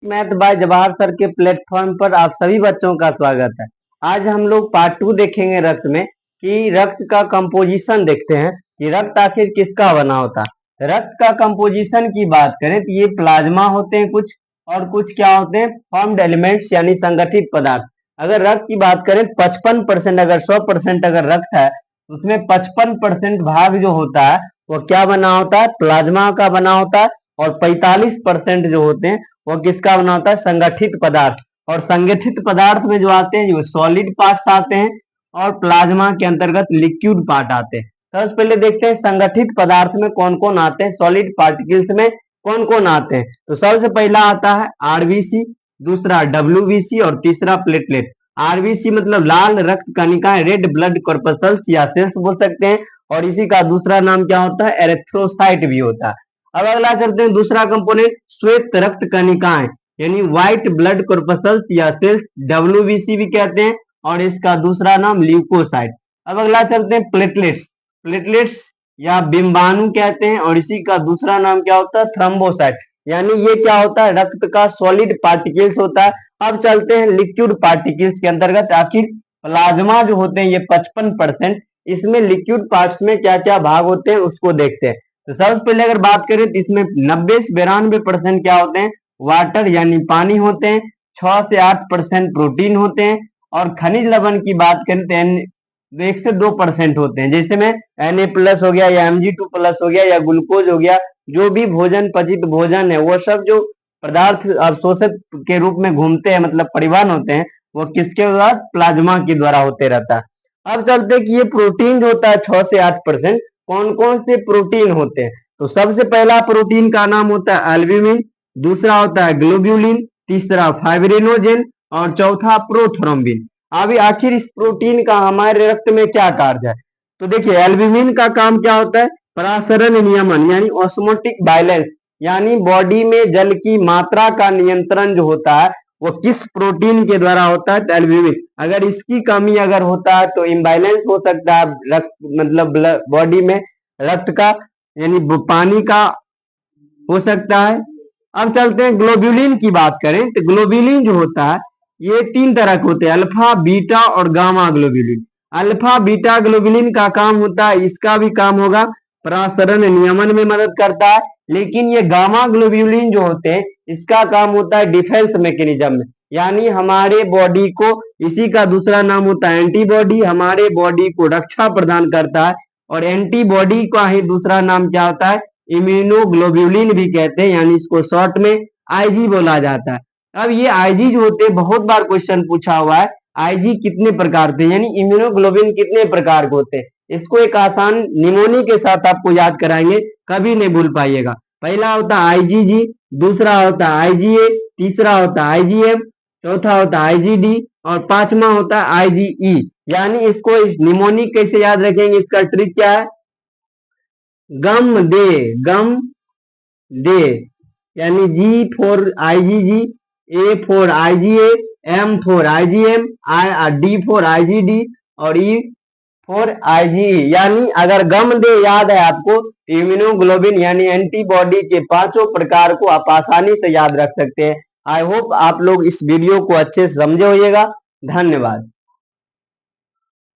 Math bye Jawahar sir के platform पर आप सभी बच्चों का स्वागत है। आज हम लोग पार्ट 2 देखेंगे रक्त में कि रक्त का कंपोजिशन देखते हैं कि रक्त आखिर किसका बना होता है। रक्त का कंपोजिशन की बात करें तो ये प्लाज्मा होते हैं कुछ, और कुछ क्या होते हैं, फॉर्म्ड एलिमेंट्स यानी संगठित पदार्थ। अगर रक्त की बात करें 55%, अगर 100% अगर रक्त है तो उसमें 55% भाग जो होता है वो क्या बना होता है, प्लाज्मा का बना होता है, और 45% जो होते हैं वो किसका बना होता है, संगठित पदार्थ। और संगठित पदार्थ में जो आते हैं जो सॉलिड पार्ट्स आते हैं, और प्लाज्मा के अंतर्गत लिक्विड पार्ट आते हैं। सबसे पहले देखते हैं संगठित पदार्थ में कौन कौन आते हैं, सॉलिड पार्टिकल्स में कौन कौन आते हैं। तो सबसे पहला आता है आरबीसी, दूसरा डब्ल्यूबीसी और तीसरा प्लेटलेट। आरबीसी मतलब लाल रक्त कणिकाएं, रेड ब्लड कॉर्पसल्स या सेल्स बोल सकते हैं, और इसी का दूसरा नाम क्या होता है, एरिथ्रोसाइट भी होता है। अब अगला करते हैं दूसरा कंपोनेंट, श्वेत रक्त कणिकाएं यानी व्हाइट ब्लड कॉर्पसल्स या सेल्स, डब्ल्यूबीसी भी कहते हैं, और इसका दूसरा नाम ल्यूकोसाइट। अब अगला चलते हैं प्लेटलेट्स। प्लेटलेट्स या बिंबाणु कहते हैं, और इसी का दूसरा नाम क्या होता है, थ्रोम्बोसाइट। यानी ये क्या होता है, रक्त का सॉलिड पार्टिकल्स होता है। अब चलते हैं लिक्विड पार्टिकल्स के अंतर्गत। आखिर प्लाज्मा जो होते हैं ये 55%, इसमें लिक्विड पार्ट्स में क्या क्या भाग होते हैं उसको देखते हैं। तो सबसे पहले अगर बात करें तो इसमें 90 से 92% क्या होते हैं, वाटर यानी पानी होते हैं। 6 से 8% प्रोटीन होते हैं, और खनिज लवण की बात करें तो 1 से 2% होते हैं। जैसे में Na+ हो गया, या Mg2+ हो गया, या ग्लूकोज हो गया। जो भी भोजन पचित भोजन है वो सब जो पदार्थ अवशोषित के रूप में घूमते हैं, मतलब परिवहन होते हैं, वो किसके द्वारा, प्लाज्मा के द्वारा होते रहता है। अब चलते हैं कि ये प्रोटीन जो होता है 6 से 8%, कौन कौन से प्रोटीन होते हैं। तो सबसे पहला प्रोटीन का नाम होता है एल्ब्यूमिन, दूसरा होता है ग्लोब्यूलिन, तीसरा फाइब्रिनोजेन, और चौथा प्रोथ्रोम्बिन। अभी आखिर इस प्रोटीन का हमारे रक्त में क्या कार्य है। तो देखिए एल्ब्यूमिन का काम क्या होता है, परासरण नियमन यानी ऑस्मोटिक बैलेंस, यानी बॉडी में जल की मात्रा का नियंत्रण जो होता है वो किस प्रोटीन के द्वारा होता है, एल्ब्यूमिन। अगर इसकी कमी अगर होता है तो इम्बैलेंस हो सकता है रक्त, मतलब बॉडी में रक्त का यानी पानी का हो सकता है। अब चलते हैं ग्लोब्यूलिन की बात करें तो ग्लोब्यूलिन जो होता है ये 3 तरह के होते हैं, अल्फा, बीटा और gamma globulin. Alpha beta globulin का काम होता है, इसका भी काम होगा परासरण नियमन में मदद करता है। लेकिन ये गामा ग्लोब्यूलिन जो होते हैं इसका काम होता है डिफेंस मैकेनिज्म में, यानी हमारे बॉडी को, इसी का दूसरा नाम होता है एंटीबॉडी, हमारे बॉडी को रक्षा प्रदान करता है। और एंटीबॉडी का ही दूसरा नाम क्या होता है, इम्यूनोग्लोब्यूलिन भी कहते हैं, यानी इसको शॉर्ट में आईजी बोला जाता है। अब ये आईजी जो होते हैं, बहुत बार क्वेश्चन पूछा हुआ है, आईजी कितने प्रकार के, यानी इम्यूनोग्लोबिन कितने प्रकार के होते हैं। इसको एक आसान निमोनी के साथ आपको याद कराएंगे, कभी नहीं भूल पाइएगा। पहला होता है आईजीजी, दूसरा होता है आईजीए, तीसरा होता है आईजीएम, चौथा होता है आईजीडी, और पांचवा होता है आईजीई। यानी इसको निमोनी कैसे याद रखेंगे, इसका ट्रिक क्या है, गम दे, यानी G for IgG, A for IgA, M for IgM, D for IgD, और ई फॉर आईजीई। यानी अगर गम दे याद है आपको, इम्यूनोग्लोबिन यानी एंटीबॉडी के 5 प्रकार को आप आसानी से याद रख सकते हैं। आई होप आप लोग इस वीडियो को अच्छे से समझे होइएगा। धन्यवाद।